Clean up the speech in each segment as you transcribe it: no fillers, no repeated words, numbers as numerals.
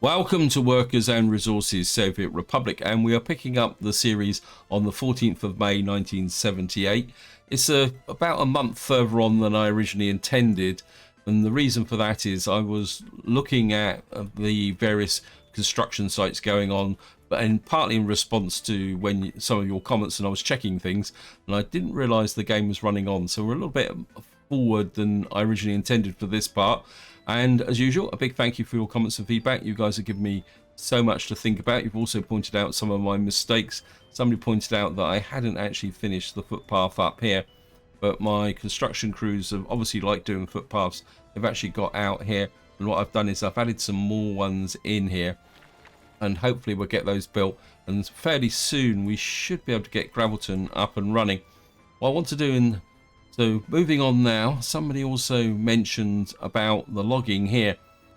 Welcome to Workers and Resources Soviet Republic, and we are picking up the series on the 14th of May 1978. It's about a month further on than I originally intended, and the reason for that is I was looking at the various construction sites going on, and partly in response to some of your comments, and I was checking things, and I didn't realise the game was running on, so we're a little bit forward than I originally intended for this part. And as usual, a big thank you for your comments and feedback. You guys have given me so much to think about. You've also pointed out some of my mistakes. Somebody pointed out that I hadn't actually finished the footpath up here, but my construction crews have obviously liked doing footpaths. They've actually got out here, and what I've done is I've added some more ones in here, and hopefully we'll get those built, and fairly soon we should be able to get Gravelton up and running. What I want to do So moving on now, somebody also mentioned about the logging here.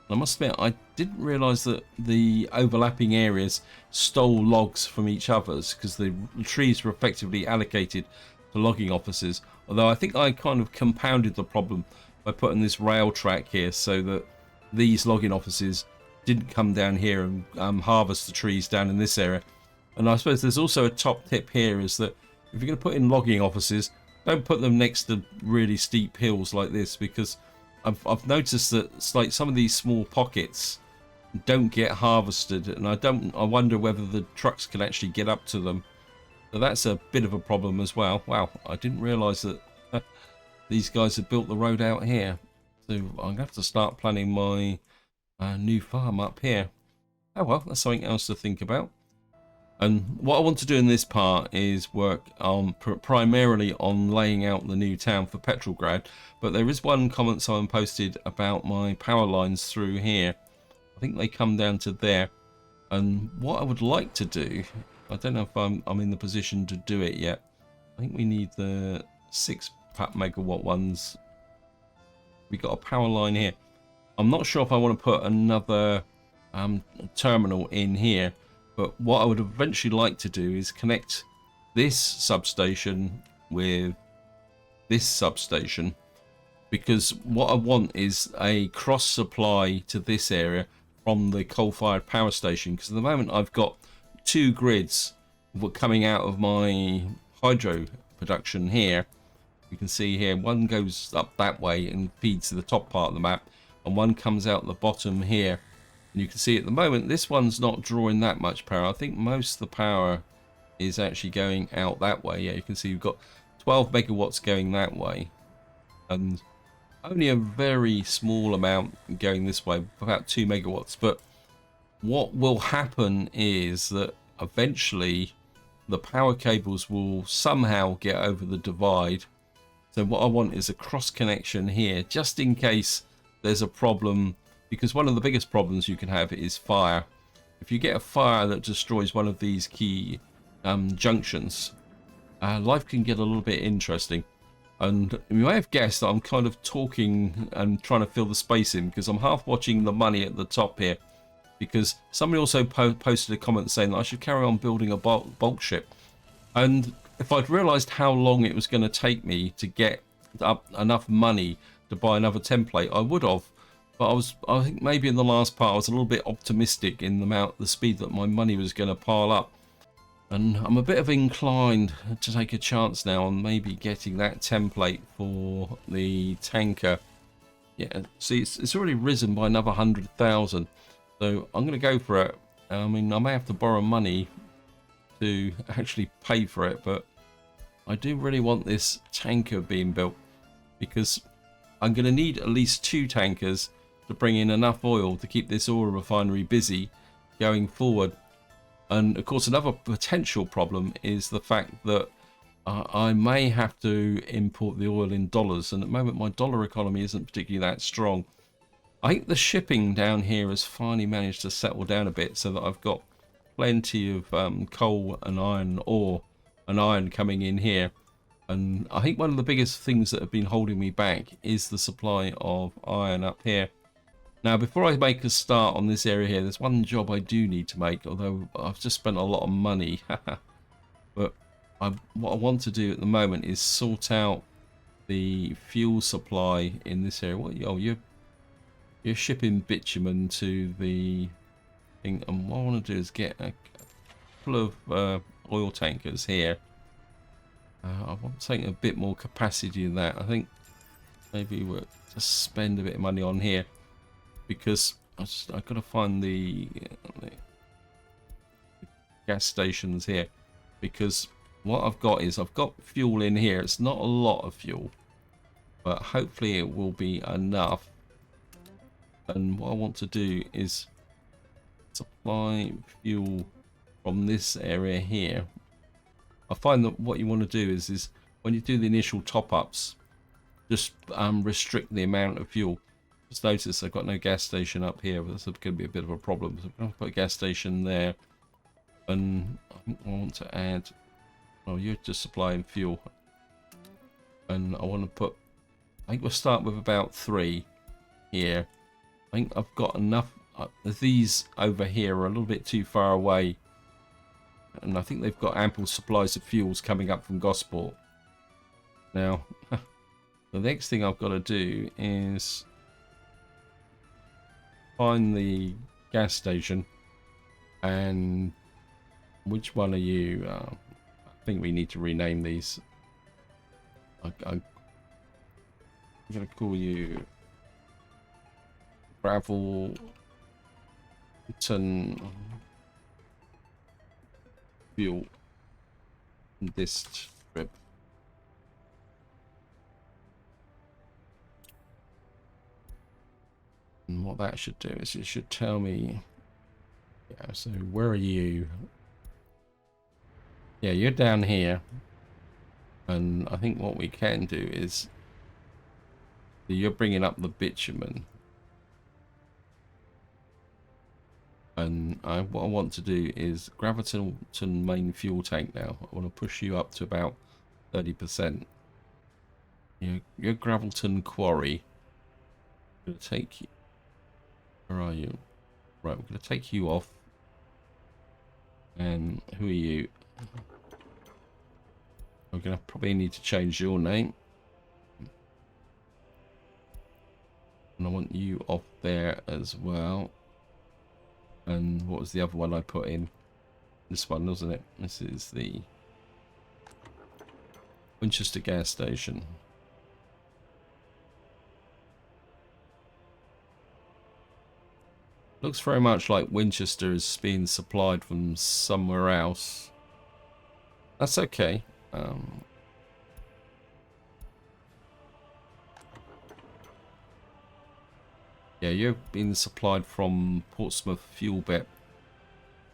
I must admit, I didn't realise that the overlapping areas stole logs from each other's, because the trees were effectively allocated to logging offices. Although I think I kind of compounded the problem by putting this rail track here so that these logging offices didn't come down here and harvest the trees down in this area. And I suppose there's also a top tip here, is that if you're going to put in logging offices, don't put them next to really steep hills like this, because I've noticed that it's like some of these small pockets don't get harvested, and I wonder whether the trucks can actually get up to them. So that's a bit of a problem as well. Wow, I didn't realise that these guys had built the road out here. So I'm going to have to start planning my new farm up here. Oh well, that's something else to think about. And what I want to do in this part is work on primarily on laying out the new town for Petrolgrad. But there is one comment someone posted about my power lines through here. I think they come down to there. And what I would like to do, I don't know if I'm in the position to do it yet. I think we need the 6 megawatt ones. We got a power line here. I'm not sure if I want to put another terminal in here. But what I would eventually like to do is connect this substation with this substation, because what I want is a cross supply to this area from the coal-fired power station, because at the moment I've got 2 grids coming out of my hydro production here. You can see here one goes up that way and feeds to the top part of the map, and one comes out the bottom here. And you can see at the moment this one's not drawing that much power. I think most of the power is actually going out that way. Yeah, you can see you've got 12 megawatts going that way, and only a very small amount going this way, about 2 megawatts. But what will happen is that eventually the power cables will somehow get over the divide. So what I want is a cross connection here, just in case there's a problem. Because one of the biggest problems you can have is fire. If you get a fire that destroys one of these key junctions, life can get a little bit interesting. And you may have guessed that I'm kind of talking and trying to fill the space in, because I'm half watching the money at the top here. Because somebody also posted a comment saying that I should carry on building a bulk ship. And if I'd realised how long it was going to take me to get up enough money to buy another template, I would have. But I think maybe in the last part I was a little bit optimistic in the speed that my money was going to pile up, and I'm a bit of inclined to take a chance now on maybe getting that template for the tanker. Yeah, see, it's already risen by another 100,000, so I'm going to go for it. I mean, I may have to borrow money to actually pay for it, but I do really want this tanker being built, because I'm going to need at least 2 tankers to bring in enough oil to keep this oil refinery busy going forward. And of course, another potential problem is the fact that I may have to import the oil in dollars, and at the moment my dollar economy isn't particularly that strong. I think the shipping down here has finally managed to settle down a bit, so that I've got plenty of coal and iron ore and iron coming in here. And I think one of the biggest things that have been holding me back is the supply of iron up here. Now, before I make a start on this area here, there's one job I do need to make, although I've just spent a lot of money. But what I want to do at the moment is sort out the fuel supply in this area. What? Oh, you're shipping bitumen to the thing. And what I want to do is get a couple of oil tankers here. I want something a bit more capacity than that. I think maybe we'll just spend a bit of money on here, because I've got to find the gas stations here, because what I've got is I've got fuel in here. It's not a lot of fuel, but hopefully it will be enough. And what I want to do is supply fuel from this area here. I find that what you want to do is when you do the initial top-ups, just restrict the amount of fuel. Just notice I've got no gas station up here, but that's going to be a bit of a problem. So I'm going to put a gas station there, and I think I want to add. Oh, you're just supplying fuel, and I want to put. I think we'll start with about 3 here. I think I've got enough. These over here are a little bit too far away, and I think they've got ample supplies of fuels coming up from Gosport. Now, the next thing I've got to do is find the gas station. And which one are you? I think we need to rename these. I'm going to call you Gravelton Fuel District. And what that should do is it should tell me, yeah, so where are you? Yeah, you're down here. And I think what we can do is you're bringing up the bitumen. And what I want to do is Gravelton main fuel tank now. I want to push you up to about 30%. Your Gravelton quarry. I'm going to take you. Where are you? Right, we're going to take you off. And who are you? We're going to probably need to change your name. And I want you off there as well. And what was the other one I put in? This one, wasn't it? This is the Winchester gas station. Looks very much like Winchester is being supplied from somewhere else. That's okay. Yeah, you're being supplied from Portsmouth Fuel Bet.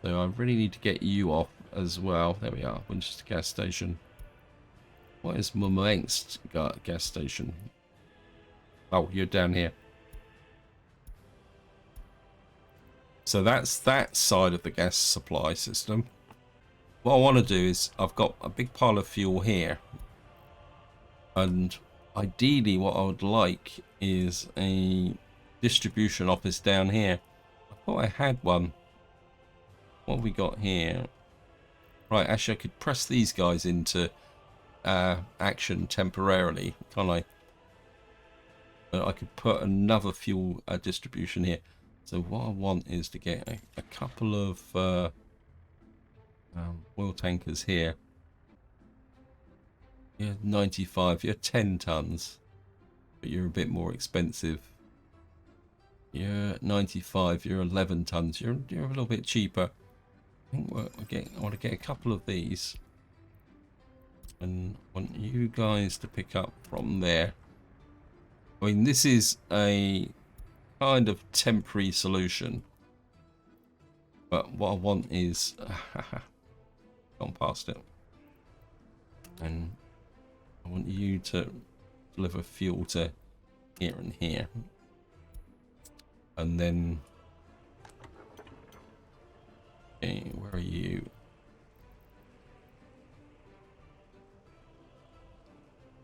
So I really need to get you off as well. There we are, Winchester gas station. What is Murmansk gas station? Oh, you're down here. So that's that side of the gas supply system. What I want to do is I've got a big pile of fuel here. And ideally what I would like is a distribution office down here. I thought I had one. What have we got here? Right, actually I could press these guys into action temporarily, can't I? But I could put another fuel distribution here. So what I want is to get a couple of oil tankers here. You're 95, you're 10 tons, but you're a bit more expensive. You're 95, you're 11 tons, you're a little bit cheaper. I think I want to get a couple of these. And I want you guys to pick up from there. I mean, this is a kind of temporary solution, but what I want is gone past it, and I want you to deliver fuel to here and here, and then okay, where are you?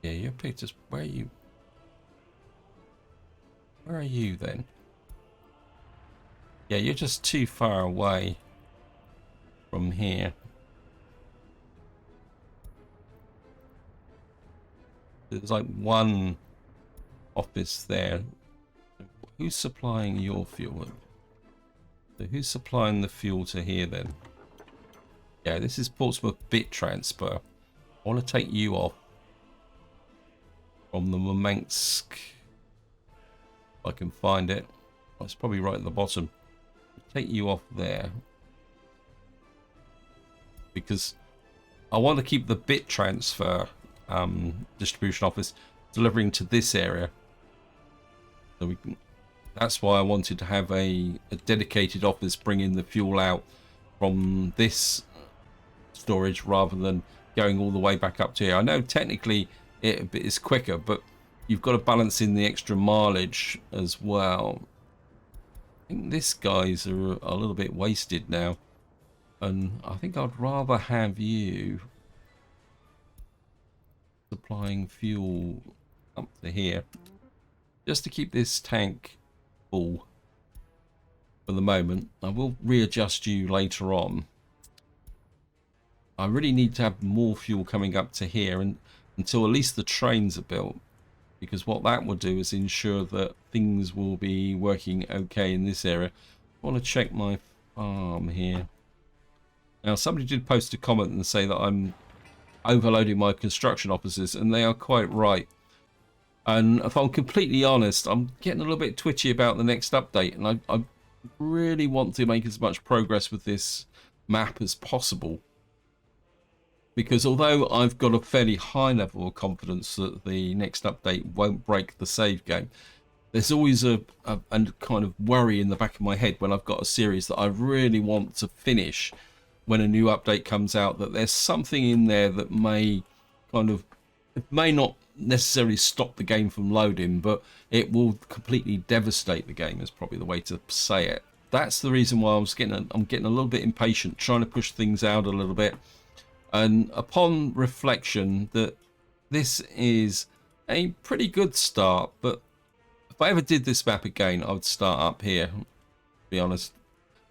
Yeah, you picked us. Where are you? Where are you then? Yeah, you're just too far away from here. There's like one office there. Who's supplying your fuel? So who's supplying the fuel to here then? Yeah, this is Portsmouth Bit Transfer. I want to take you off from the Murmansk. If I can find it. Oh, it's probably right at the bottom. Take you off there. Because I want to keep the bit transfer distribution office delivering to this area. So we can, that's why I wanted to have a dedicated office bringing the fuel out from this storage rather than going all the way back up to here. I know technically it is quicker, but you've got to balance in the extra mileage as well. I think these guys are a little bit wasted now, and I think I'd rather have you supplying fuel up to here just to keep this tank full for the moment. I will readjust you later on. I really need to have more fuel coming up to here and until at least the trains are built, because what that will do is ensure that things will be working okay in this area. I want to check my farm here. Now, somebody did post a comment and say that I'm overloading my construction offices, and they are quite right. And if I'm completely honest, I'm getting a little bit twitchy about the next update, and I really want to make as much progress with this map as possible. Because although I've got a fairly high level of confidence that the next update won't break the save game, there's always a kind of worry in the back of my head when I've got a series that I really want to finish when a new update comes out, that there's something in there that may kind of, it may not necessarily stop the game from loading, but it will completely devastate the game, is probably the way to say it. That's the reason why I'm getting a little bit impatient, trying to push things out a little bit. And upon reflection, that this is a pretty good start, but if I ever did this map again, I would start up here, to be honest.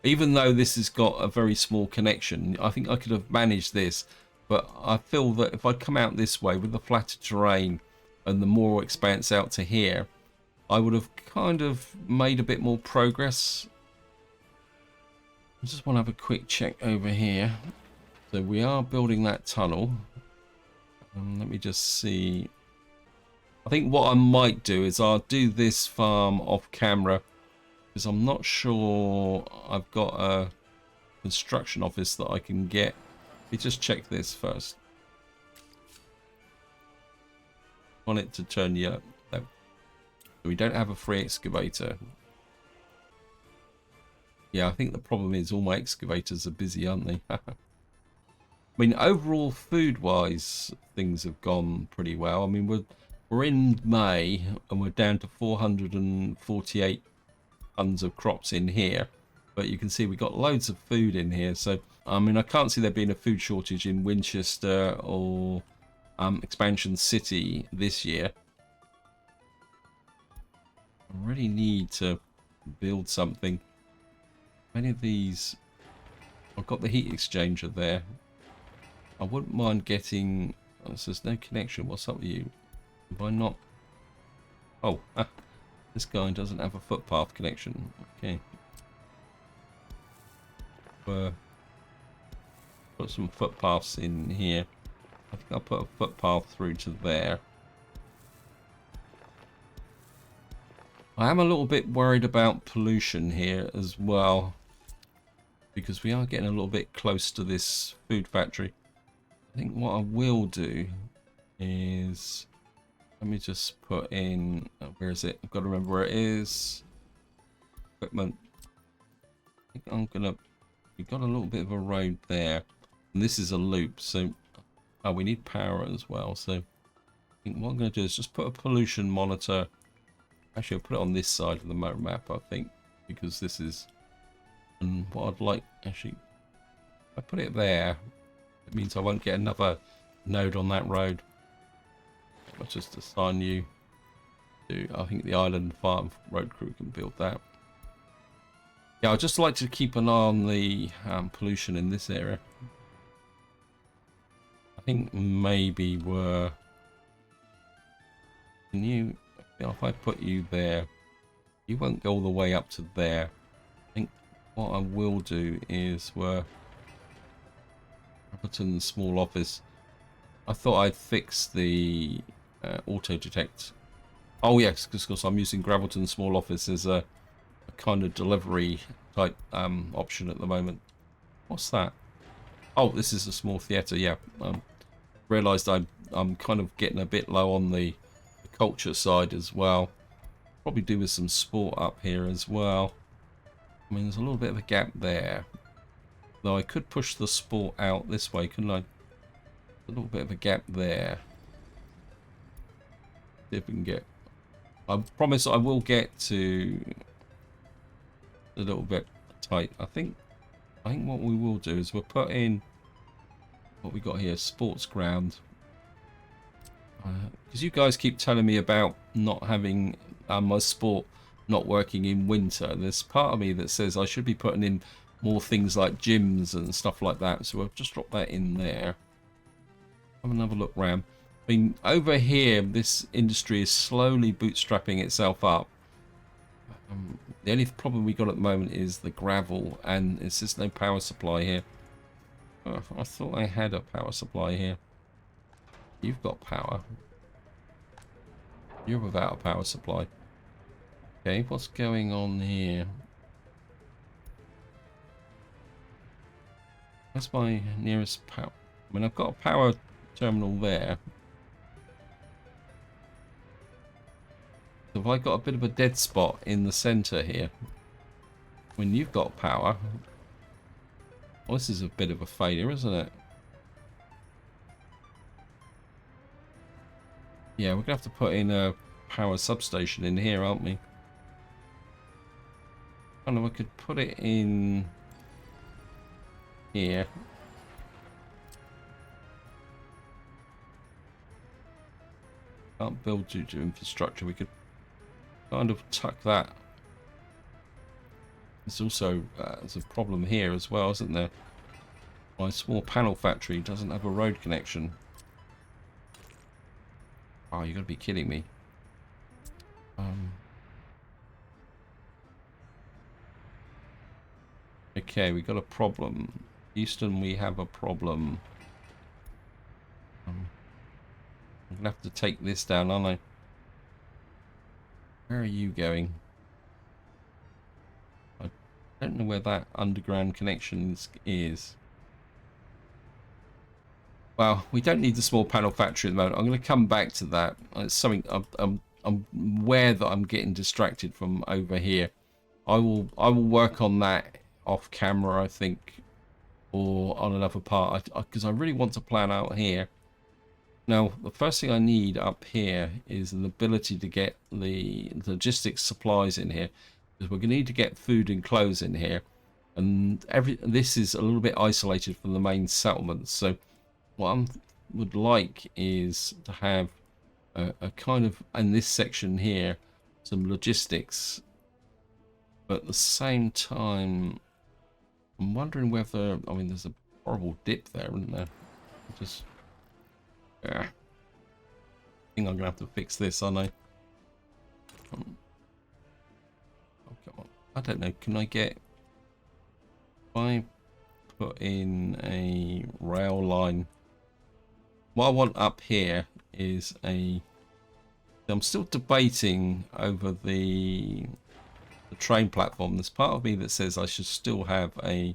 Even though this has got a very small connection, I think I could have managed this, but I feel that if I come out this way with the flatter terrain and the more expanse out to here, I would have kind of made a bit more progress. I just want to have a quick check over here. So we are building that tunnel. Let me just see. I think what I might do is I'll do this farm off camera, because I'm not sure I've got a construction office that I can get. Let me just check this first. I want it to turn yellow. No. We don't have a free excavator. Yeah, I think the problem is all my excavators are busy, aren't they? I mean, overall, food-wise, things have gone pretty well. I mean, we're in May, and we're down to 448 tons of crops in here. But you can see we've got loads of food in here. So, I mean, I can't see there being a food shortage in Winchester or Expansion City this year. I really need to build something. Many of these... I've got the heat exchanger there. I wouldn't mind getting... Oh, so there's no connection. What's up with you? Have I not... Oh, this guy doesn't have a footpath connection. Okay. Put some footpaths in here. I think I'll put a footpath through to there. I am a little bit worried about pollution here as well, because we are getting a little bit close to this food factory. I think what I will do is, let me just put in, where is it? I've got to remember where it is. Equipment. I think I'm gonna, we've got a little bit of a road there, and this is a loop, so, oh, we need power as well. So I think what I'm gonna do is just put a pollution monitor. Actually, I'll put it on this side of the map, I think, because this is, and what I'd like, actually, if I put it there, it means I won't get another node on that road. I'll just assign you to, I think the Island Farm road crew can build that. Yeah, I'd just like to keep an eye on the pollution in this area. I think maybe we're, can you, if I put you there, you won't go all the way up to there. I think what I will do is Appleton small office. I thought I'd fix the auto detect. Oh yes, because I'm using Gravelton small office as a kind of delivery type option at the moment. What's that? Oh, this is a small theatre. Yeah, realised I'm kind of getting a bit low on the culture side as well. Probably do with some sport up here as well. I mean, there's a little bit of a gap there. Though I could push the sport out this way, couldn't I? A little bit of a gap there. See if we can get... I promise I will get to a little bit tight. I think what we will do is we'll put in what we got here, sports ground. Because you guys keep telling me about not having my sport not working in winter. There's part of me that says I should be putting in more things like gyms and stuff like that. So I've just dropped that in there. Have another look round. I mean, over here, this industry is slowly bootstrapping itself up. The only problem we got at the moment is the gravel, and it's just no power supply here. Oh, I thought I had a power supply here. You've got power. You're without a power supply. Okay, what's going on here? That's my nearest power. I mean, I've got a power terminal there. So have I got a bit of a dead spot in the center here? When you've got power. Well, this is a bit of a failure, isn't it? Yeah, we're going to have to put in a power substation in here, aren't we? I don't know, I could put it in here. Can't build due to infrastructure. We could kind of tuck that. There's also there's a problem here as well, isn't there? My small panel factory doesn't have a road connection. Oh, you're gonna be kidding me. Okay, we got a problem. Houston, we have a problem. I'm gonna have to take this down, aren't I? Where are you going? I don't know where that underground connection is. Well, we don't need the small panel factory at the moment. I'm going to come back to that. It's something I'm aware that I'm getting distracted from over here. I will work on that off camera, I think, or on another part, because I really want to plan out here. Now, the first thing I need up here is an ability to get the logistics supplies in here, because we're going to need to get food and clothes in here, and this is a little bit isolated from the main settlements. So what I would like is to have a kind of, in this section here, some logistics, but at the same time, I'm wondering whether, I mean, there's a horrible dip there, isn't there? Just, yeah. I think I'm gonna have to fix this, aren't I? Oh, come on. I don't know. Can I get? If I put in a rail line. What I want up here is a. I'm still debating over the train platform. There's part of me that says I should still have a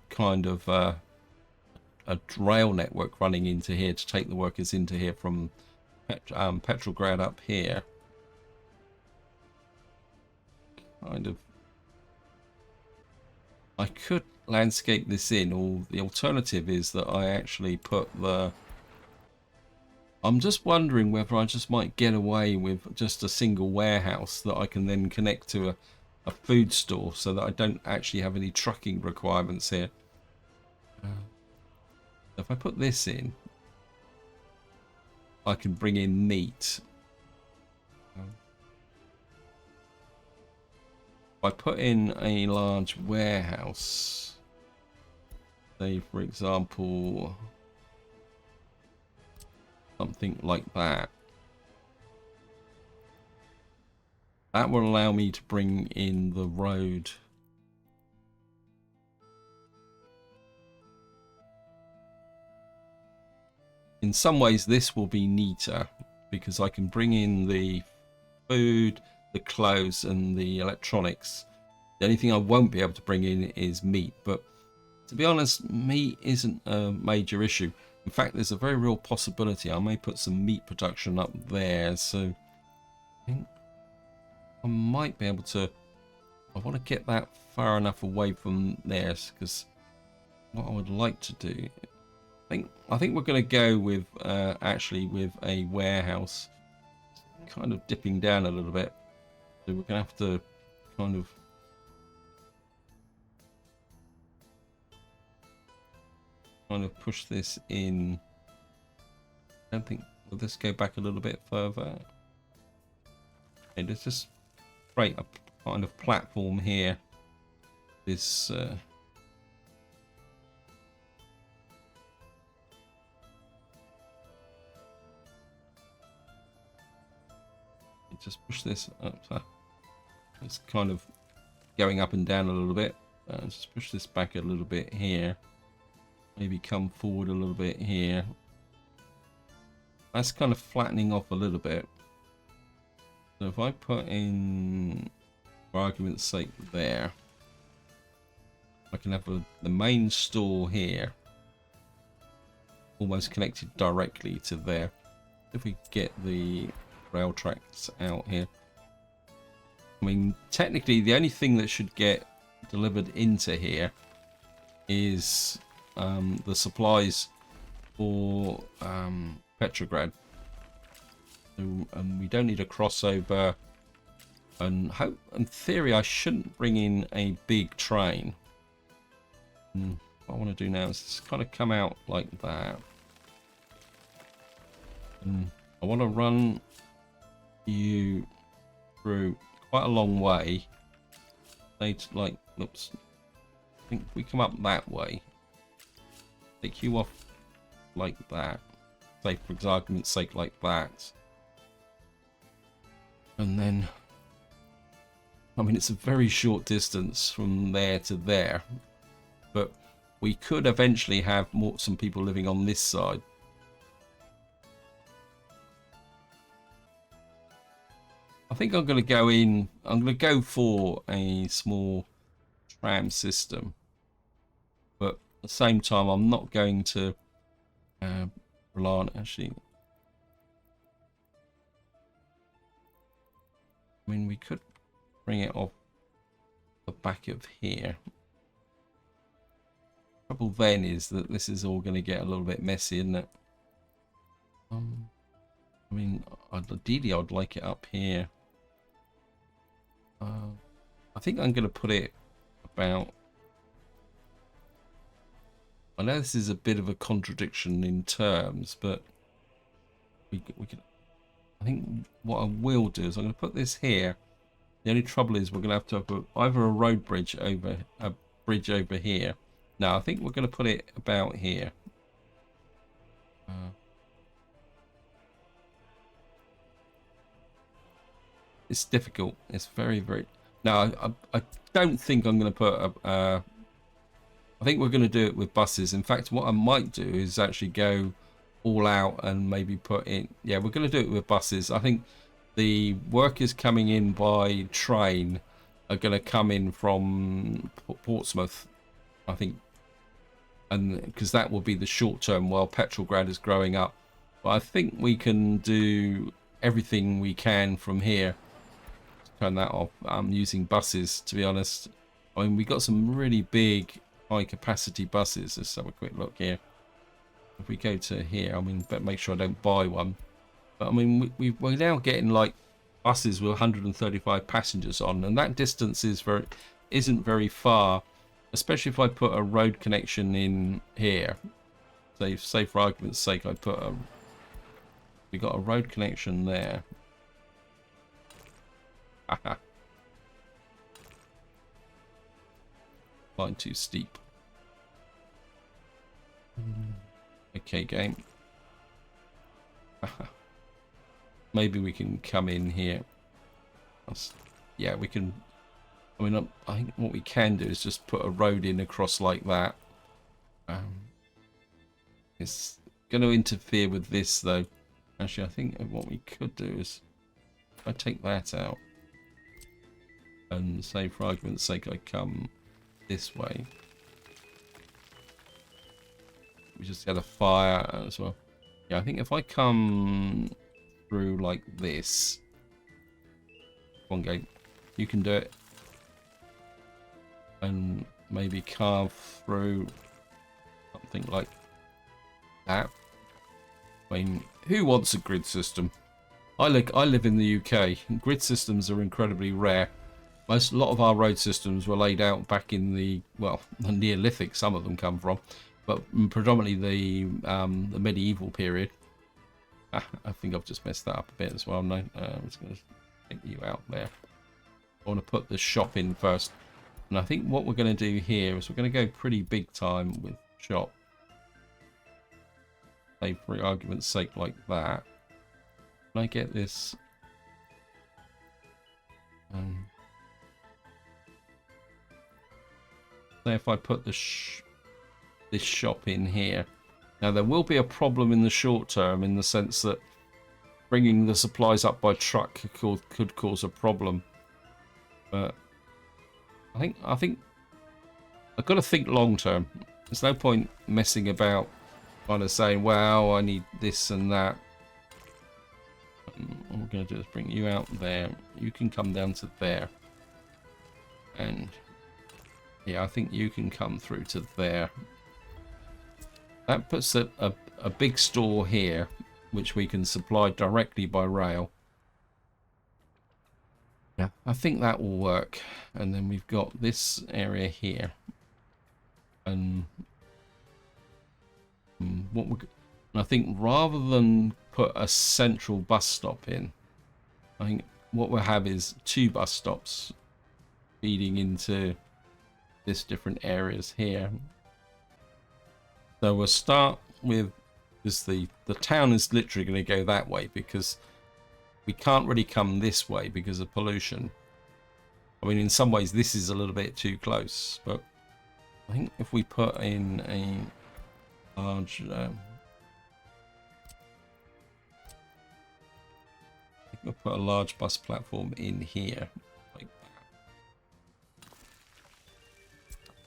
kind of a rail network running into here to take the workers into here from Petrolgrad up here. Kind of. I could landscape this in, or the alternative is that I actually put the... I'm just wondering whether I just might get away with just a single warehouse that I can then connect to a food store, so that I don't actually have any trucking requirements here. If I put this in, I can bring in meat. If I put in a large warehouse, say for example, something like that, that will allow me to bring in the road in some ways this will be neater because I can bring in the food, the clothes, and the electronics. The only thing I won't be able to bring in is meat, but to be honest, meat isn't a major issue. In fact, there's a very real possibility I may put some meat production up there, so I think I might be able to. I want to get that far enough away from there, because what I would like to do, I think we're going to go with actually with a warehouse, kind of dipping down a little bit. So we're going to have to kind of push this in. I don't think, will this go back a little bit further? Okay, let's just create a kind of platform here. This just push this up. It's kind of going up and down a little bit. Just push this back a little bit here. Maybe come forward a little bit here. That's kind of flattening off a little bit. So if I put in, for argument's sake, there, I can have the main store here, almost connected directly to there. If we get the rail tracks out here, I mean, technically the only thing that should get delivered into here is the supplies for Petrolgrad. So, we don't need a crossover, and hope, in theory, I shouldn't bring in a big train. What I want to do now is just kind of come out like that. I want to run you through quite a long way. Like, oops. I think we come up that way. Take you off like that. Say, for argument's sake, like that. And then, I mean, it's a very short distance from there to there, but we could eventually have some people living on this side. I think I'm going to go in. I'm going to go for a small tram system, but at the same time, I'm not going to rely on actually. I mean, we could bring it off the back of here. Trouble then is that this is all going to get a little bit messy, isn't it? I mean, ideally, I'd like it up here. I think I'm going to put it about. I know this is a bit of a contradiction in terms, but we could. I think what I will do is I'm going to put this here. The only trouble is we're going to have either a road bridge over here. No, I think we're going to put it about here. It's difficult. It's very, very. No, I don't think I'm going to put I think we're going to do it with buses. In fact, what I might do is actually go all out and maybe put in. Yeah, we're going to do it with buses. I think the workers coming in by train are going to come in from Portsmouth, I think, and because that will be the short term while Petrolgrad is growing up. But I think we can do everything we can from here. Turn that off. I'm using buses, to be honest. I mean, we got some really big high capacity buses. Let's have a quick look here. If we go to here, I mean, but make sure I don't buy one. But I mean, we're now getting like buses with 135 passengers on, and that distance isn't very far, especially if I put a road connection in here. Say for argument's sake, we got a road connection there. Line too steep. Okay, game. Maybe we can come in here. Yeah, we can. I mean, I think what we can do is just put a road in across like that. Because going to interfere with this though. Actually, I think what we could do is if I take that out and say for argument's sake I come this way. We just had a fire as well. Yeah, I think if I come through like this. Come on, game. You can do it. And maybe carve through something like that. I mean, who wants a grid system? I live in the UK. Grid systems are incredibly rare. A lot of our road systems were laid out back in the Neolithic. Some of them come from, but predominantly the medieval period. I think I've just messed that up a bit as well. No, I'm just going to take you out there. I want to put the shop in first, and I think what we're going to do here is we're going to go pretty big time with shop. Say for argument's sake, like that. Can I get this? Say if I put this shop in here. Now there will be a problem in the short term in the sense that bringing the supplies up by truck could cause a problem. But I think I've got to think long term. There's no point messing about, kind of saying, "Well, I need this and that." What we're going to do is bring you out there. You can come down to there, and yeah, I think you can come through to there. That puts a big store here, which we can supply directly by rail. Yeah, I think that will work. And then we've got this area here, and I think rather than put a central bus stop in, I think what we'll have is 2 bus stops feeding into this different areas here. So we'll start with this. The town is literally going to go that way because we can't really come this way because of pollution. I mean, in some ways this is a little bit too close, but I think if we put in a large I think we'll put a large bus platform in here like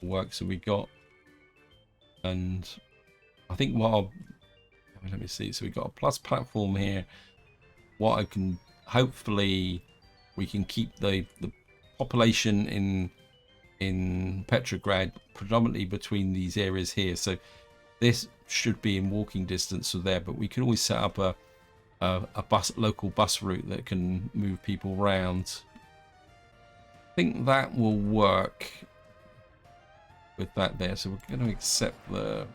that. Work. So we got, and I think let me see. So we got a plus platform here. What I can, hopefully we can keep the population in Petrolgrad predominantly between these areas here. So this should be in walking distance of there, but we can always set up a local bus route that can move people around. I think that will work with that there. So we're going to accept the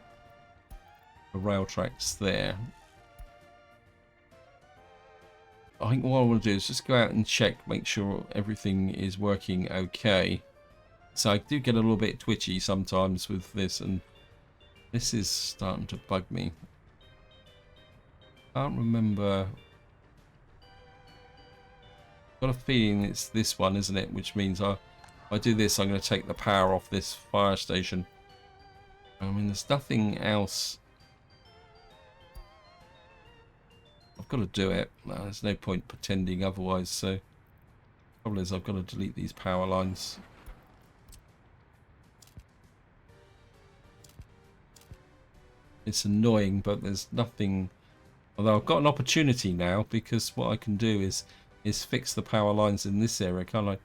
rail tracks there. I think what I want to do is just go out and check, make sure everything is working okay. So I do get a little bit twitchy sometimes with this, and this is starting to bug me. I can't remember. Got a feeling it's this one, isn't it? Which means if I do this, I'm going to take the power off this fire station. I mean, there's nothing else. I've got to do it. There's no point pretending otherwise. So the problem is I've got to delete these power lines. It's annoying, but there's nothing. Although I've got an opportunity now, because what I can do is fix the power lines in this area, can't I?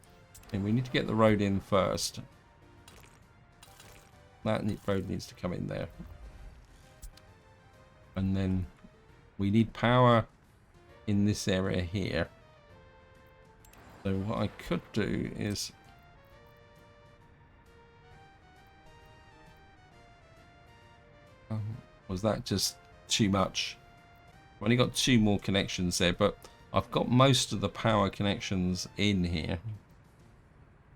And we need to get the road in first. That road needs to come in there. And then we need power in this area here. So what I could do is was that just too much? I've only got 2 more connections there, but I've got most of the power connections in here.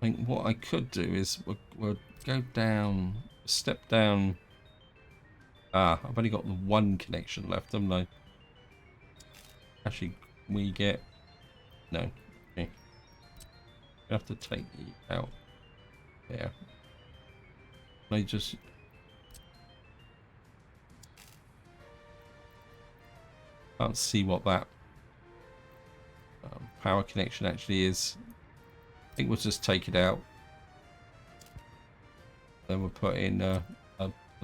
I think what I could do is we'll go down, step down. I've only got the 1 connection left, haven't I? Actually, we get... No. Okay. We have to take the out there. I just... Can't see what that power connection actually is. I think we'll just take it out. Then we'll put in a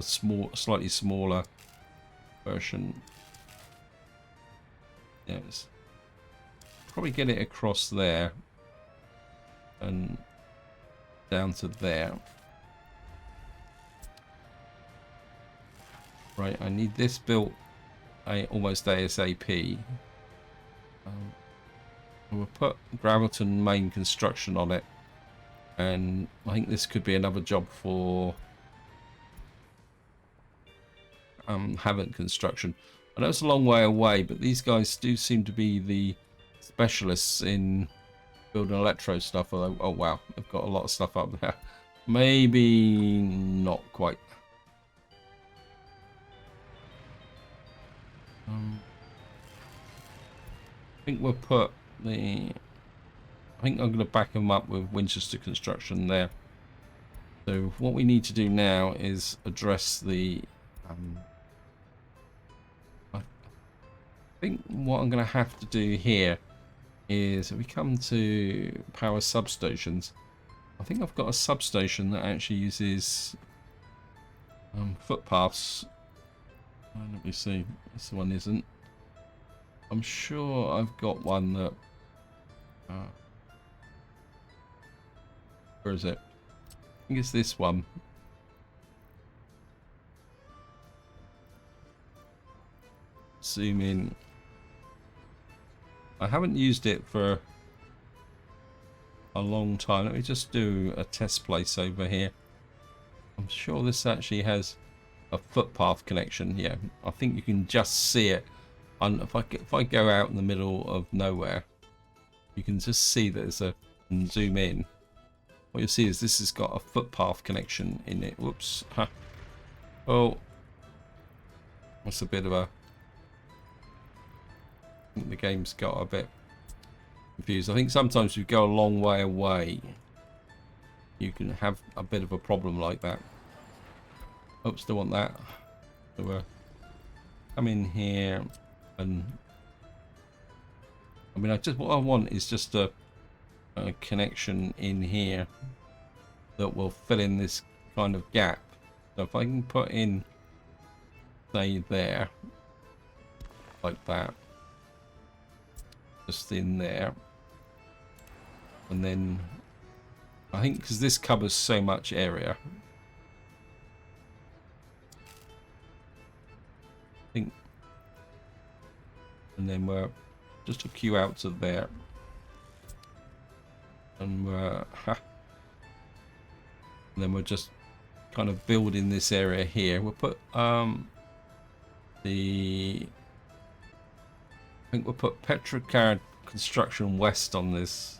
slightly smaller version. Yes. Probably get it across there and down to there. Right, I need this built almost ASAP. We'll put Gravelton main construction on it, and I think this could be another job for Havoc construction. I know it's a long way away, but these guys do seem to be the specialists in building electro stuff. Although, oh wow, they've got a lot of stuff up there. Maybe not quite. I think we'll put the. I think I'm going to back them up with Winchester construction there. So what we need to do now is address the. I think what I'm going to have to do here is if we come to power substations. I think I've got a substation that actually uses footpaths. Let me see. This one isn't. I'm sure I've got one that. Where is it? I think it's this one. Zoom in. I haven't used it for a long time. Let me just do a test place over here. I'm sure this actually has a footpath connection. Yeah, I think you can just see it. And if I go out in the middle of nowhere, you can just see that there's a, and zoom in. What you'll see is this has got a footpath connection in it. Whoops. Huh. Oh, that's a bit of a. I think the game's got a bit confused. I think sometimes if you go a long way away, you can have a bit of a problem like that. Oops, don't want that. So come in here, and I mean, what I want is just a connection in here that will fill in this kind of gap. So if I can put in, say, there, like that, just in there, and then I think because this covers so much area, I think, and then we're just a queue out to there, and we're and then we're just kind of building this area here. We'll put I think we'll put Petrolgrad construction west on this,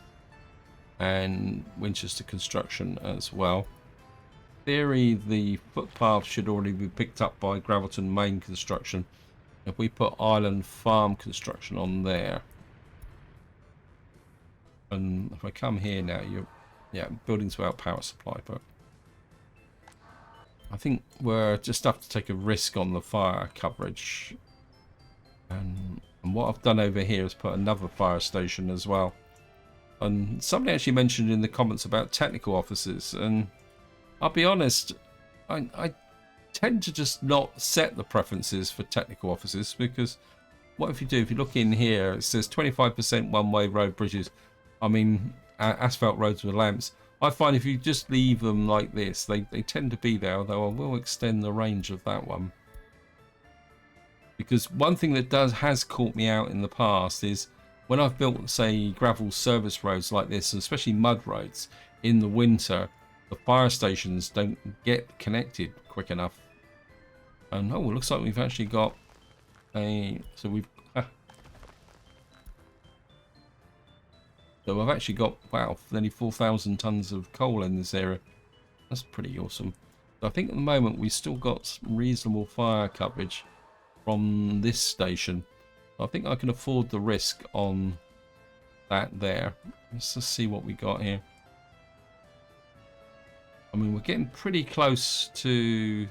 and Winchester construction as well. In theory, the footpath should already be picked up by Gravelton main construction. If we put Island Farm construction on there, and if I come here now, yeah, buildings without power supply, but I think we're just have to take a risk on the fire coverage. And what I've done over here is put another fire station as well. And somebody actually mentioned in the comments about technical offices, and I'll be honest, I tend to just not set the preferences for technical offices, because what if you do, if you look in here, it says 25% one-way road bridges. I mean, asphalt roads with lamps. I find if you just leave them like this, they tend to be there, although I will extend the range of that one. Because one thing that has caught me out in the past is when I've built, say, gravel service roads like this, and especially mud roads, in the winter, the fire stations don't get connected quick enough. And oh, it looks like we've actually got a, so I've actually got, wow, nearly 4,000 tons of coal in this area. That's pretty awesome. So I think at the moment we've still got reasonable fire coverage from this station. I think I can afford the risk on that there. Let's just see what we got here. I mean, we're getting pretty close to.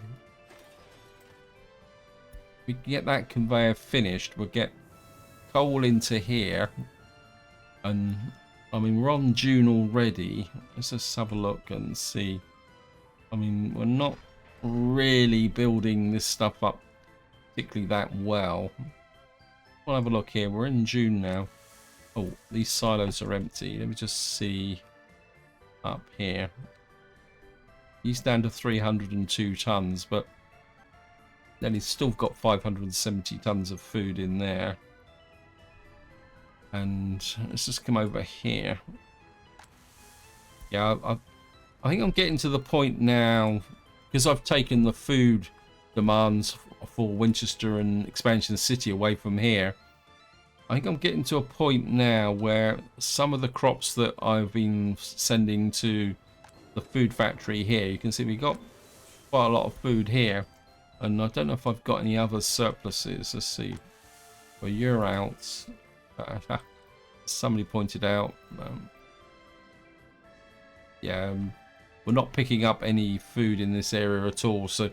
We can get that conveyor finished. We'll get coal into here, and I mean we're on June already. Let's just have a look and see. I mean, we're not really building this stuff up particularly that well. We'll have a look here. We're in June now. Oh, these silos are empty. Let me just see up here. He's down to 302 tons, but then he's still got 570 tons of food in there. And let's just come over here. Yeah, I think I'm getting to the point now, because I've taken the food demands for Winchester and Expansion City away from here. I think I'm getting to a point now where some of the crops that I've been sending to the food factory here, you can see we've got quite a lot of food here, and I don't know if I've got any other surpluses. Let's see. Well, you're out. Somebody pointed out. Yeah, we're not picking up any food in this area at all. So,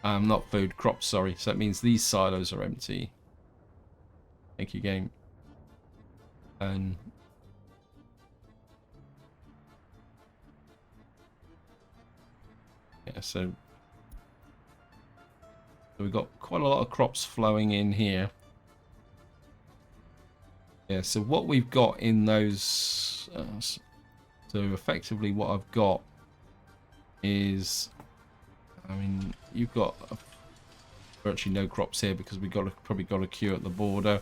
not food, crops. Sorry. So that means these silos are empty. Thank you, game. And yeah, so we've got quite a lot of crops flowing in here. Yeah, so what we've got in those, so effectively what I've got is, I mean, you've got virtually no crops here because we've probably got a queue at the border.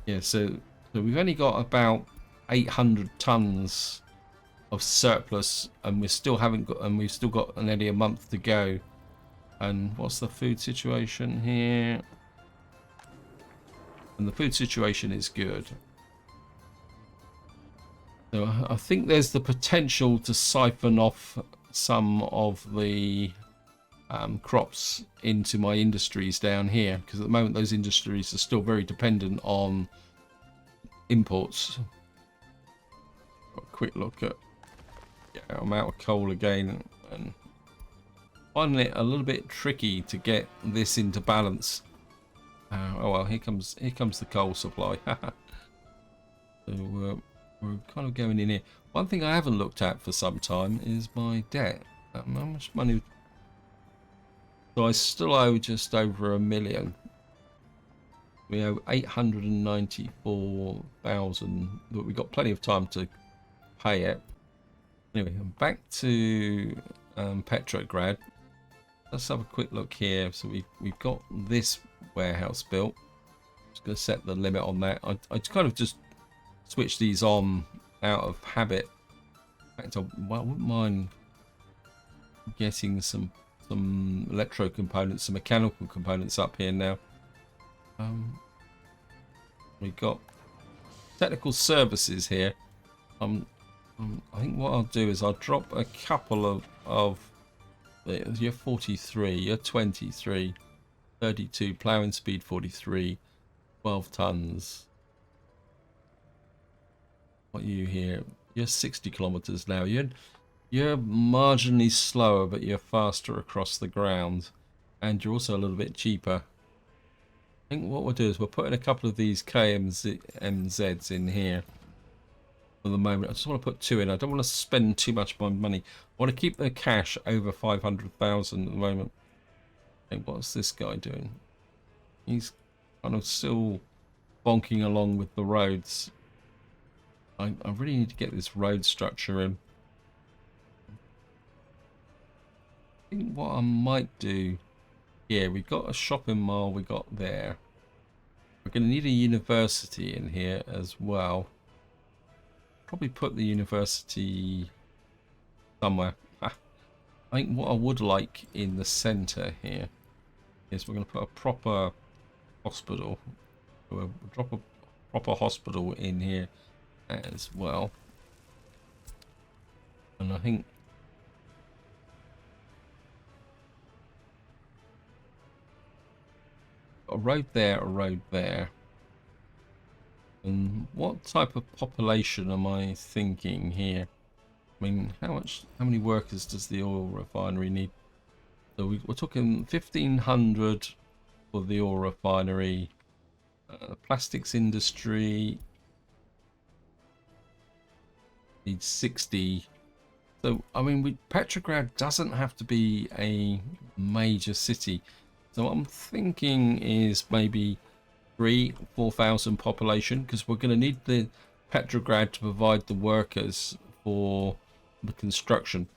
Yeah, so we've only got about 800 tons of surplus, and we've still got nearly a month to go. And what's the food situation here? And the food situation is good. So I think there's the potential to siphon off some of the crops into my industries down here, because at the moment those industries are still very dependent on imports. Got a quick look at, yeah, I'm out of coal again, and finding it a little bit tricky to get this into balance. Oh well, here comes the coal supply. So we're kind of going in here. One thing I haven't looked at for some time is my debt. How much money? So I still owe just over $1 million. We owe 894,000, but we've got plenty of time to pay it. Anyway, I'm back to Petrolgrad. Let's have a quick look here. So we've got this warehouse built. Just going to set the limit on that. I kind of just switch these on out of habit. In fact, I wouldn't mind getting some electro components, some mechanical components up here now. We've got technical services here. I think what I'll do is I'll drop a couple of you're 43, you're 23, 32, ploughing speed 43, 12 tons. What are you here? You're 60 kilometers now. You're marginally slower, but you're faster across the ground, and you're also a little bit cheaper. I think what we'll do is we'll put in a couple of these KMZs in here for the moment. I just want to put 2 in. I don't want to spend too much of my money. I want to keep the cash over 500,000 at the moment. Okay, what's this guy doing? He's kind of still bonking along with the roads. I really need to get this road structure in. I think what I might do here, we've got a shopping mall we got there. We're going to need a university in here as well. Probably put the university somewhere. I think what I would like in the center here is we're going to put a proper hospital. We'll drop a proper hospital in here as well. And I think a road there, a road there. And what type of population am I thinking here? I mean, how many workers does the oil refinery need? So we're talking 1,500 for the oil refinery, Plastics industry needs 60. So, I mean, Petrograd doesn't have to be a major city. So what I'm thinking is maybe 4,000 population, because we're going to need the Petrograd to provide the workers for the construction.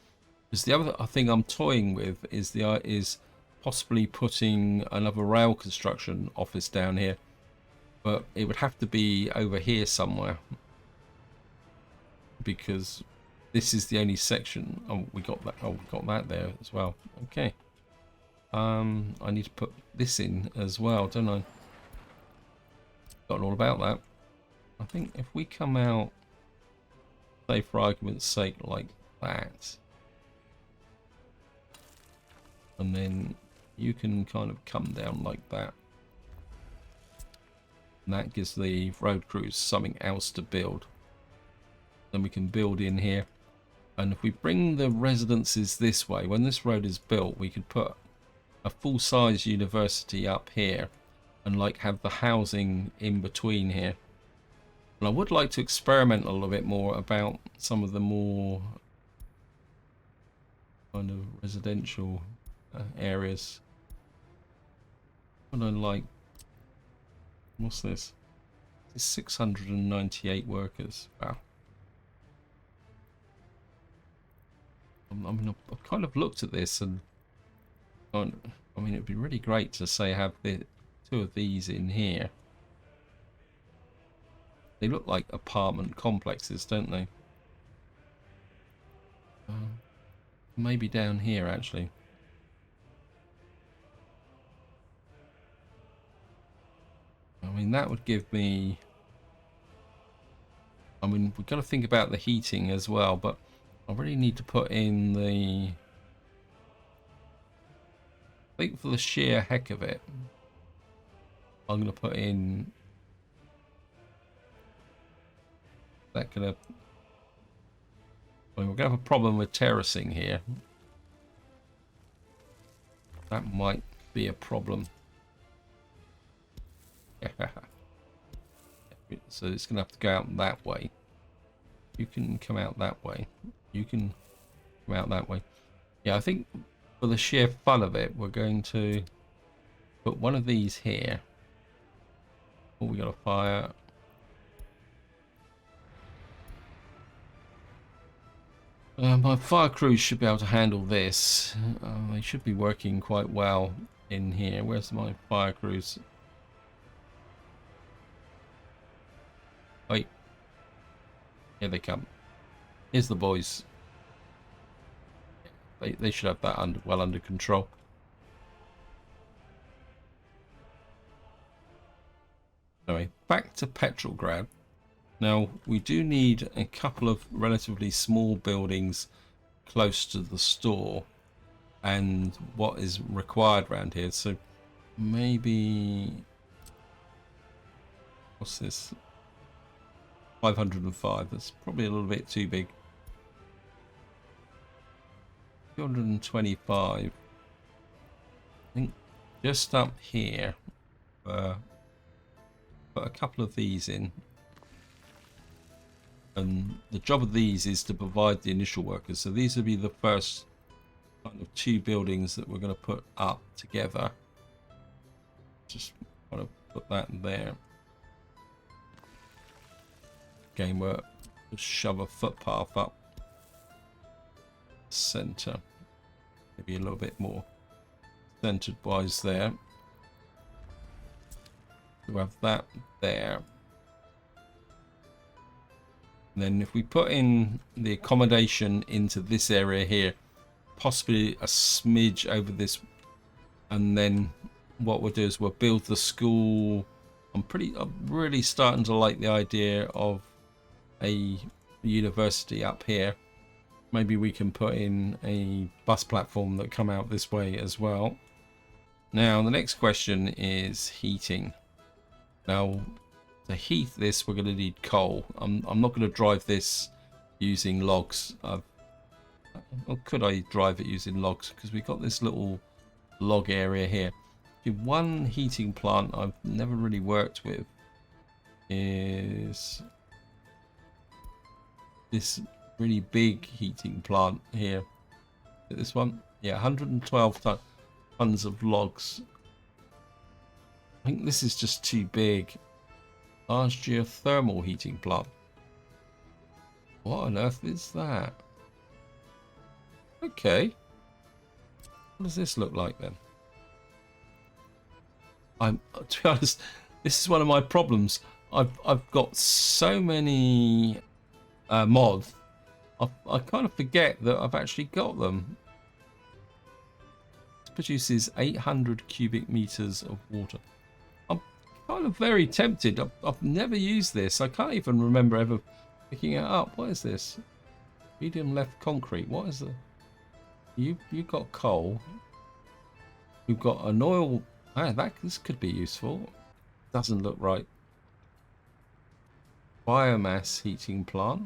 Because the other thing I'm toying with is possibly putting another rail construction office down here, but it would have to be over here somewhere, because this is the only section. Oh, we got that. Oh, we got that there as well. Okay. I need to put this in as well, don't I? Forgotten all about that. I think if we come out, say for argument's sake, like that, and then you can kind of come down like that, and that gives the road crews something else to build. Then we can build in here, and if we bring the residences this way, when this road is built, we could put a full-size university up here and like have the housing in between here. And I would like to experiment a little bit more about some of the more kind of residential areas. What I like, what's this? It's 698 workers. Wow. I mean, I've kind of looked at this, and I mean, it'd be really great to say have the two of these in here. They look like apartment complexes, don't they? Maybe down here, actually. I mean, that would give me... I mean, we've got to think about the heating as well, but I really need to put in the... I think for the sheer heck of it, I'm going to put in... That gonna... Well, we're going to have a problem with terracing here. That might be a problem. So it's going to have to go out that way. You can come out that way. You can come out that way. Yeah, I think for the sheer fun of it, we're going to put one of these here. Oh, we got a fire. My fire crews should be able to handle this. They should be working quite well in here. Where's my fire crews? Wait. Here they come. Here's the boys. They should have that well under control. Anyway, back to Petrolgrad. Now, we do need a couple of relatively small buildings close to the store and what is required around here. So maybe... What's this? 505. That's probably a little bit too big. 225. I think just up here. Put a couple of these in. And the job of these is to provide the initial workers. So these will be the first kind of two buildings that we're going to put up together. Just want to put that in there. Again, we'll just shove a footpath up center. Maybe a little bit more centered wise there. We'll have that there. And then if we put in the accommodation into this area here, possibly a smidge over this, and then what we'll do is we'll build the school. I'm really starting to like the idea of a university up here. Maybe we can put in a bus platform that come out this way as well. Now the next question is heating. Now to heat this, we're going to need coal. I'm not going to drive this using logs. Or could I drive it using logs? Because we've got this little log area here. The one heating plant I've never really worked with is this really big heating plant here. This one, yeah, 112 tons of logs. I think this is just too big. Large geothermal heating plant. What on earth is that? Okay. What does this look like then? To be honest, this is one of my problems. I've got so many mods. I kind of forget that I've actually got them. This produces 800 cubic meters of water. I'm kind of very tempted. I've never used this. I can't even remember ever picking it up. What is this? Medium left concrete. What is the? You got coal. You've got an oil. Ah, this could be useful. Doesn't look right. Biomass heating plant.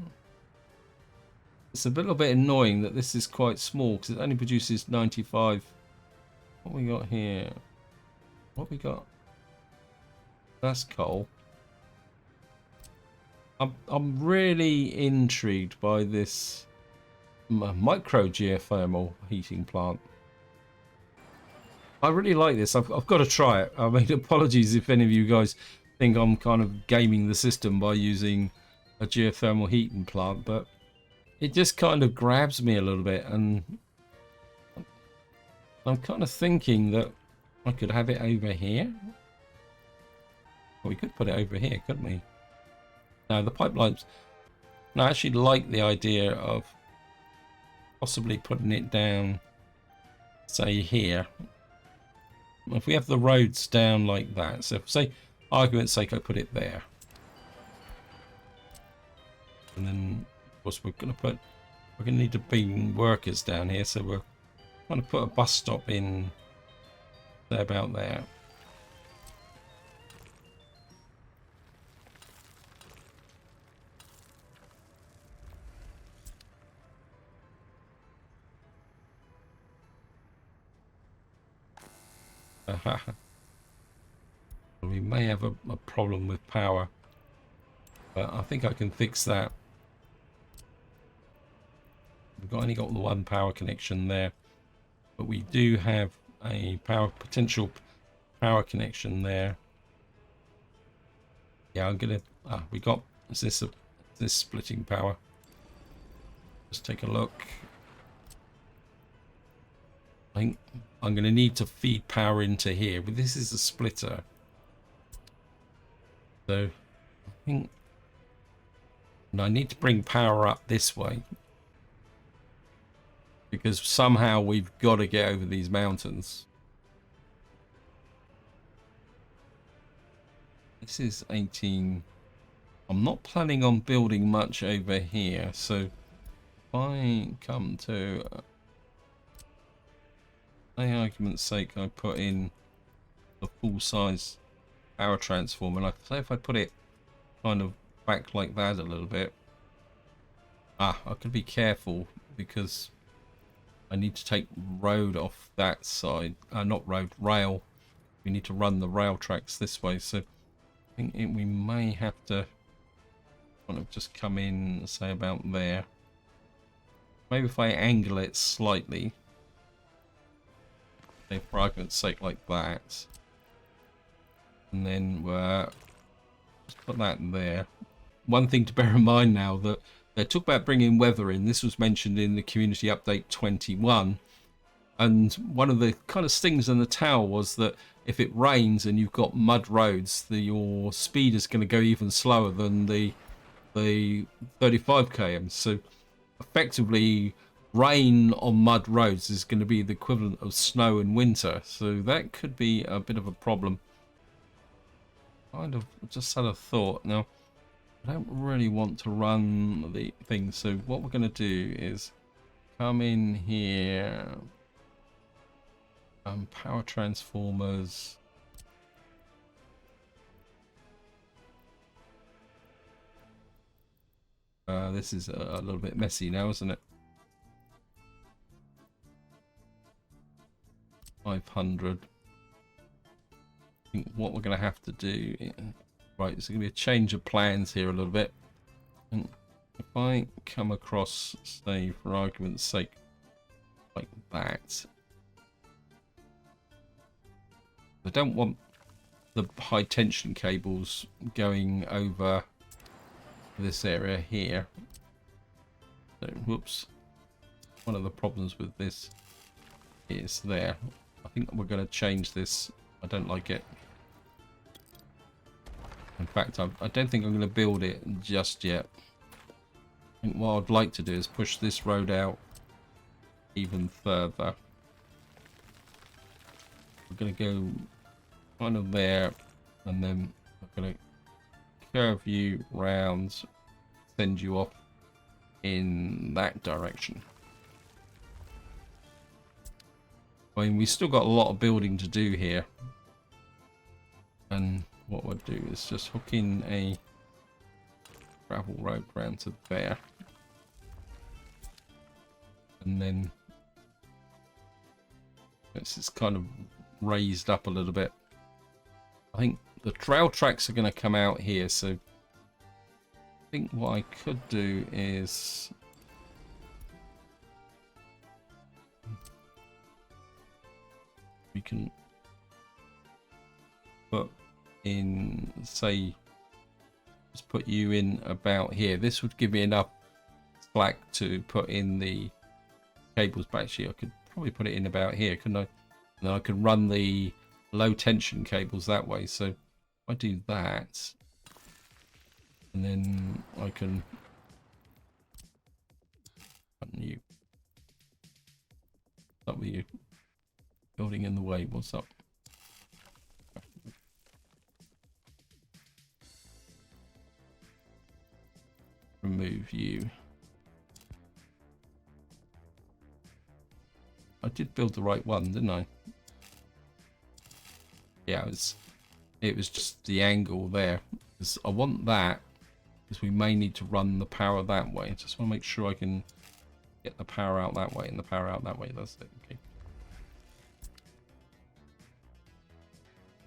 It's a little bit annoying that this is quite small because it only produces 95. What we got here? What we got? That's coal. I'm really intrigued by this micro geothermal heating plant. I really like this. I've got to try it. I mean, apologies if any of you guys think I'm kind of gaming the system by using a geothermal heating plant, but it just kind of grabs me a little bit, and I'm kind of thinking that I could have it over here. Well, we could put it over here, couldn't we? No, the pipelines. No, I actually like the idea of possibly putting it down, say here. If we have the roads down like that, so if, say, argument's sake, I put it there, and then of course we're gonna need to bring workers down here, so we're going to put a bus stop in there, about there. We may have a problem with power, but I think I can fix that. We've only got the one power connection there, but we do have a potential power connection there. Yeah, I'm gonna. We got. Is this splitting power? Let's take a look. I think I'm going to need to feed power into here, but this is a splitter. So I think I need to bring power up this way, because somehow we've got to get over these mountains. This is 18. I'm not planning on building much over here, so if I come to, for argument's sake, I put in the full-size power transformer. Like, say if I put it kind of back like that a little bit. I could be careful because I need to take road off that side. Not road, rail. We need to run the rail tracks this way, so I think we may have to kind of just come in, say about there. Maybe if I angle it slightly, say for argument's sake, like that, and then just put that in there. One thing to bear in mind now, that they talk about bringing weather in. This was mentioned in the community update 21, and one of the kind of stings in the tower was that if it rains and you've got mud roads, your speed is going to go even slower than the 35 km. So effectively, rain on mud roads is going to be the equivalent of snow in winter, so that could be a bit of a problem. Kind of just had a thought. Now, I don't really want to run the thing, so what we're going to do is come in here, power transformers. This is a little bit messy now, isn't it? 500. think what we're going to have to do, right, there's going to be a change of plans here a little bit. And if I come across, say, for argument's sake, like that, I don't want the high tension cables going over this area here. So, whoops. One of the problems with this is there. I think we're going to change this. I don't like it. In fact, I don't think I'm going to build it just yet. I think what I'd like to do is push this road out even further. We're going to go kind of there, and then we're going to curve you round, send you off in that direction. I mean, we still got a lot of building to do here, and what we'll do is just hook in a gravel road round to there, and then it's kind of raised up a little bit. I think the trail tracks are going to come out here, so I think what I could do is we can put in, say, just put you in about here. This would give me enough slack to put in the cables. But actually, I could probably put it in about here, couldn't I? And then I could run the low tension cables that way. So if I do that, and then I can button you. What's up with you? Building in the way. What's up? Remove you. I did build the right one, didn't I? Yeah, it was just the angle there. Because I want that, because we may need to run the power that way. I just want to make sure I can get the power out that way and the power out that way. That's it. Okay.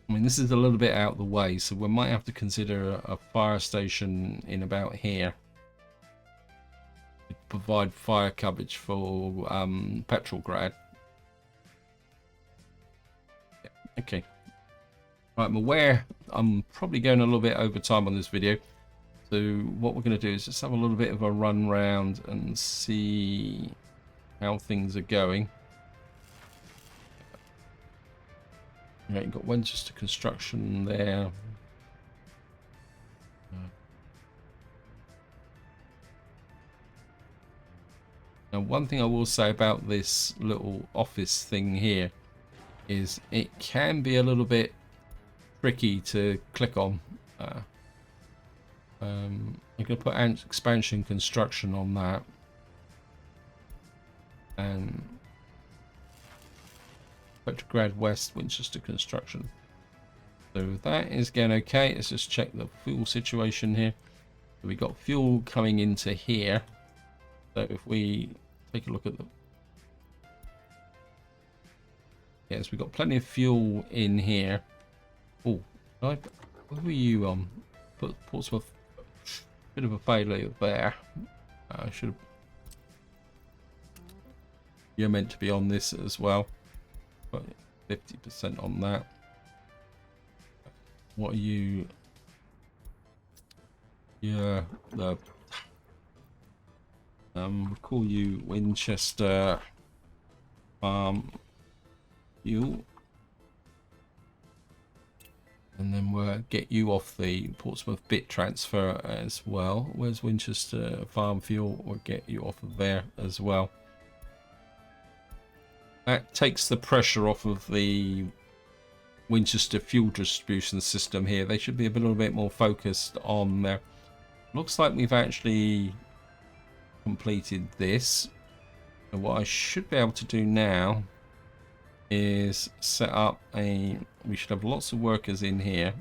I mean, this is a little bit out of the way, so we might have to consider a fire station in about here. Provide fire coverage for Petrolgrad. Yeah, okay. Right, I'm aware I'm probably going a little bit over time on this video. So what we're going to do is just have a little bit of a run round and see how things are going. Right, you've got Winchester Construction there. Now, one thing I will say about this little office thing here is it can be a little bit tricky to click on. I'm going to put expansion construction on that, and Petrolgrad West Winchester Construction. So that is going okay. Let's just check the fuel situation here. So we got fuel coming into here. So if we take a look at the, yes, we've got plenty of fuel in here. Oh, where were you on? Put Portsmouth. Bit of a failure there. I should have. You're meant to be on this as well. But 50% on that. What are you? Yeah, the call you Winchester fuel, and then we'll get you off the Portsmouth bit transfer as well. Where's Winchester farm fuel? We'll get you off of there as well. That takes the pressure off of the Winchester fuel distribution system here. They should be a little bit more focused on there. Looks like we've actually completed this. And what I should be able to do now is set up a, we should have lots of workers in here.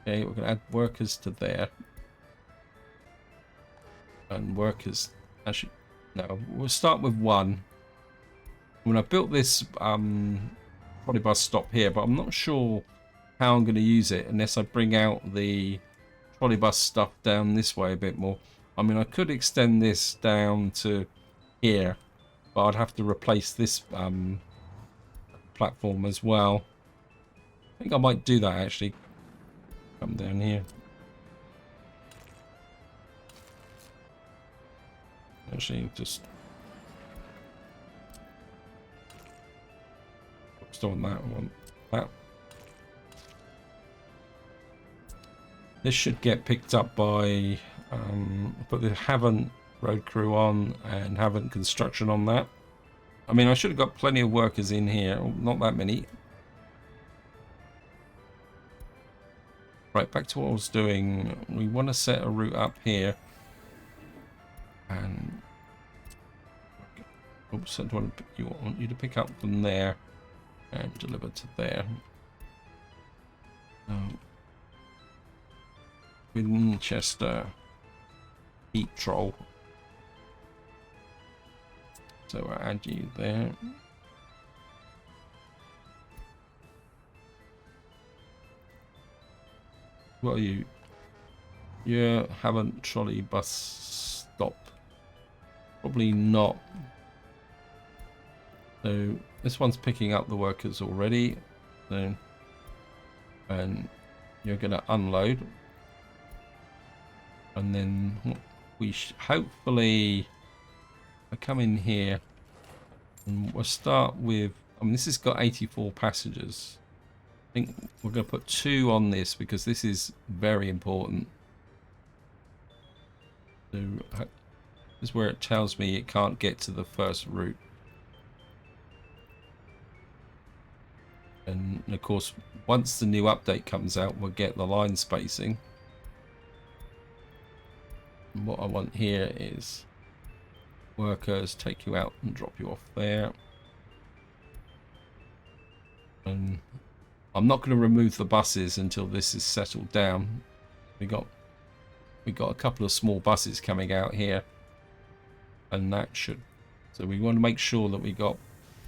Okay, we're going to add workers to there. And workers, actually, no, we'll start with one. When I built this, probably best stop here, but I'm not sure how I'm going to use it unless I bring out the trolley bus stuff down this way a bit more. I mean, I could extend this down to here, but I'd have to replace this platform as well. I think I might do that actually. Come down here. Actually, just on that one. That. This should get picked up by. Put the Haven't road crew on and Haven't construction on that. I mean, I should have got plenty of workers in here. Not that many. Right, back to what I was doing. We want to set a route up here. And oops, I want you to pick up from there and deliver to there. Winchester heat troll. So I'll add you there. What are you? Yeah, haven't trolley bus stop. Probably not. So this one's picking up the workers already. So, and you're going to unload. And then we hopefully I come in here and we'll start with, I mean, this has got 84 passengers. I think we're going to put 2 on this because this is very important. So this is where it tells me it can't get to the first route. And of course, once the new update comes out, we'll get the line spacing. And what I want here is workers, take you out and drop you off there. And I'm not going to remove the buses until this is settled down. We got a couple of small buses coming out here, and that should. So we want to make sure that we got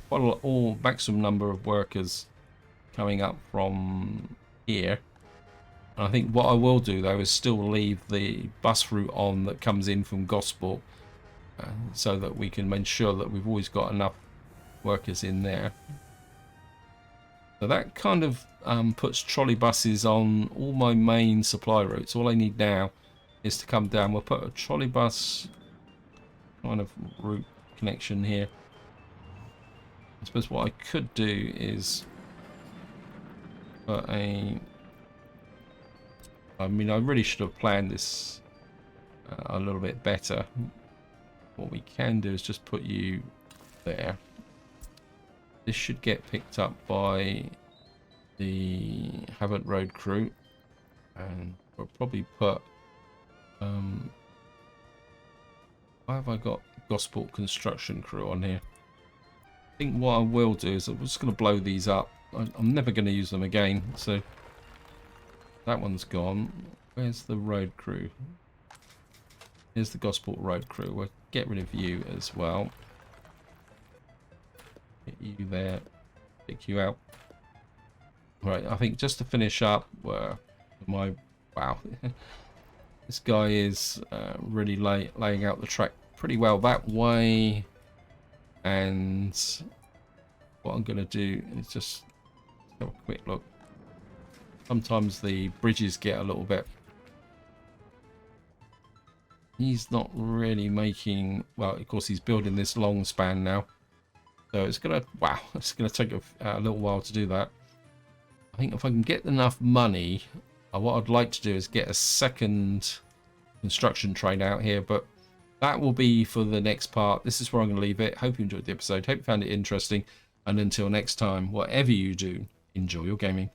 quite a lot, all maximum number of workers coming up from here. And I think what I will do though is still leave the bus route on that comes in from Gosport, so that we can ensure that we've always got enough workers in there. So that kind of puts trolley buses on all my main supply routes. All I need now is to come down. We'll put a trolley bus kind of route connection here. I suppose what I could do is put a... I mean, I really should have planned this a little bit better. What we can do is just put you there. This should get picked up by the Haven't road crew, and we'll probably put why have I got Gosport construction crew on here? I think what I will do is I'm just going to blow these up. I'm never going to use them again, so that one's gone. Where's the road crew? Here's the Gosport road crew. We'll get rid of you as well. Get you there. Pick you out. Right, I think just to finish up, wow, this guy is really laying out the track pretty well that way. And what I'm going to do is just have a quick look. Sometimes the bridges get a little bit. He's not really making, well, of course he's building this long span now. So it's going to, wow, it's going to take a little while to do that. I think if I can get enough money, what I'd like to do is get a second construction train out here, but that will be for the next part. This is where I'm going to leave it. Hope you enjoyed the episode. Hope you found it interesting. And until next time, whatever you do, enjoy your gaming.